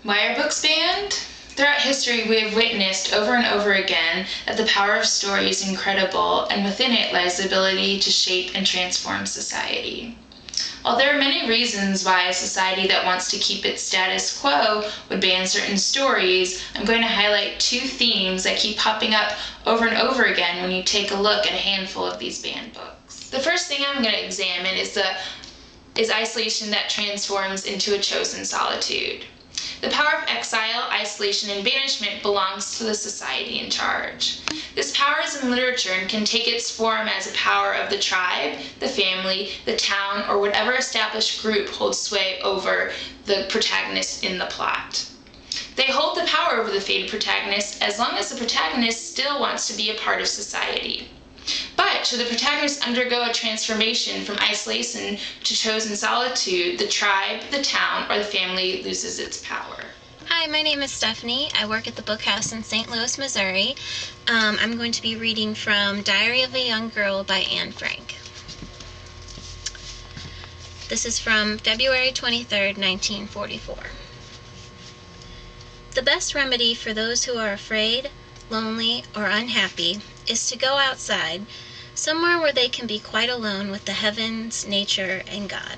Why are books banned? Throughout history, we have witnessed over and over again that the power of story is incredible, and within it lies the ability to shape and transform society. While there are many reasons why a society that wants to keep its status quo would ban certain stories, I'm going to highlight two themes that keep popping up over and over again when you take a look at a handful of these banned books. The first thing I'm going to examine is isolation that transforms into a chosen solitude. The power of exile, isolation, and banishment belongs to the society in charge. This power is in literature and can take its form as a power of the tribe, the family, the town, or whatever established group holds sway over the protagonist in the plot. They hold the power over the fated protagonist as long as the protagonist still wants to be a part of society. But should the protagonist undergo a transformation from isolation to chosen solitude, the tribe, the town, or the family loses its power. Hi, my name is Stephanie. I work at the Bookhouse in St. Louis, Missouri. I'm going to be reading from Diary of a Young Girl by Anne Frank. This is from February 23rd, 1944. The best remedy for those who are afraid, lonely, or unhappy is to go outside, somewhere where they can be quite alone with the heavens, nature, and God.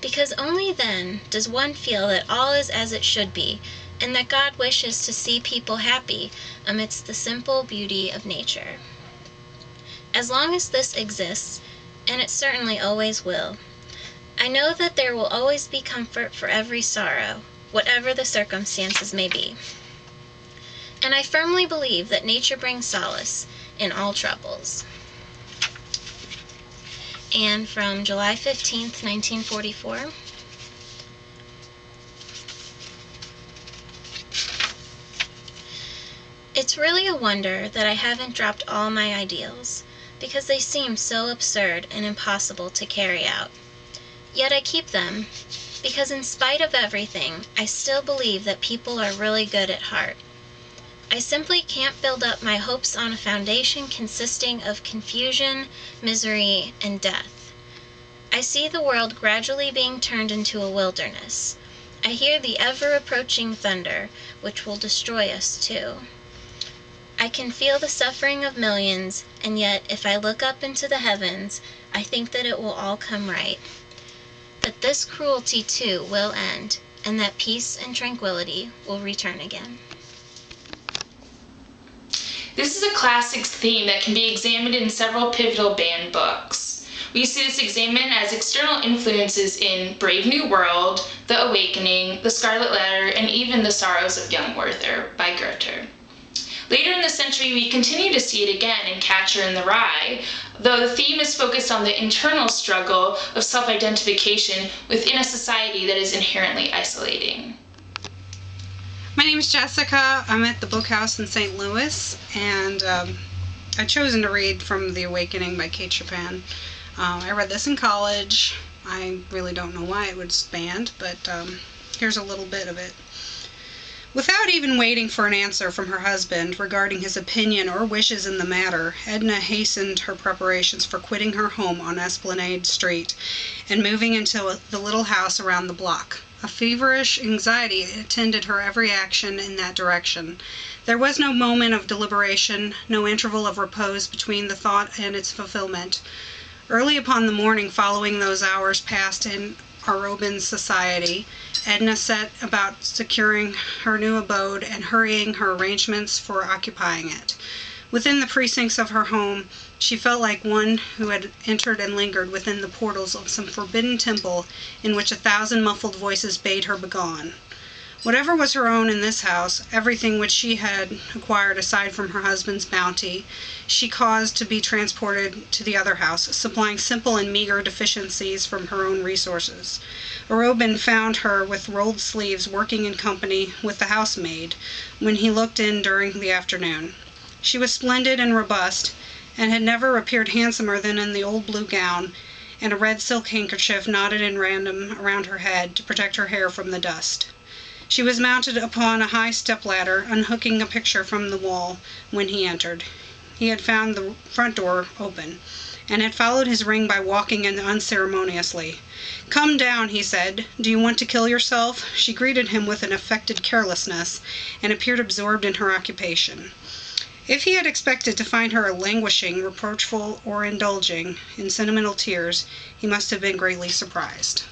Because only then does one feel that all is as it should be, and that God wishes to see people happy amidst the simple beauty of nature. As long as this exists, and it certainly always will, I know that there will always be comfort for every sorrow, whatever the circumstances may be. And I firmly believe that nature brings solace in all troubles. And from July 15th, 1944. It's really a wonder that I haven't dropped all my ideals, because they seem so absurd and impossible to carry out. Yet I keep them, because in spite of everything, I still believe that people are really good at heart. I simply can't build up my hopes on a foundation consisting of confusion, misery, and death. I see the world gradually being turned into a wilderness. I hear the ever-approaching thunder, which will destroy us too. I can feel the suffering of millions, and yet if I look up into the heavens, I think that it will all come right. That this cruelty too will end, and that peace and tranquility will return again. This is a classic theme that can be examined in several pivotal banned books. We see this examined as external influences in Brave New World, The Awakening, The Scarlet Letter, and even The Sorrows of Young Werther by Goethe. Later in the century, we continue to see it again in Catcher in the Rye, though the theme is focused on the internal struggle of self-identification within a society that is inherently isolating. My name is Jessica. I'm at the Bookhouse in St. Louis, and I've chosen to read from The Awakening by Kate Chopin. I read this in college. I really don't know why it was banned, but here's a little bit of it. Without even waiting for an answer from her husband regarding his opinion or wishes in the matter, Edna hastened her preparations for quitting her home on Esplanade Street and moving into the little house around the block. A feverish anxiety attended her every action in that direction. There was no moment of deliberation, no interval of repose between the thought and its fulfillment. Early upon the morning following those hours passed in Arobin's society, Edna set about securing her new abode and hurrying her arrangements for occupying it. Within the precincts of her home, she felt like one who had entered and lingered within the portals of some forbidden temple in which 1,000 muffled voices bade her begone. Whatever was her own in this house, everything which she had acquired aside from her husband's bounty, she caused to be transported to the other house, supplying simple and meager deficiencies from her own resources. Arobin found her with rolled sleeves working in company with the housemaid when he looked in during the afternoon. She was splendid and robust, and had never appeared handsomer than in the old blue gown and a red silk handkerchief knotted in random around her head to protect her hair from the dust. She was mounted upon a high step-ladder, unhooking a picture from the wall when he entered. He had found the front door open, and had followed his ring by walking in unceremoniously. "Come down," he said. "Do you want to kill yourself?" She greeted him with an affected carelessness, and appeared absorbed in her occupation. If he had expected to find her languishing, reproachful, or indulging in sentimental tears, he must have been greatly surprised.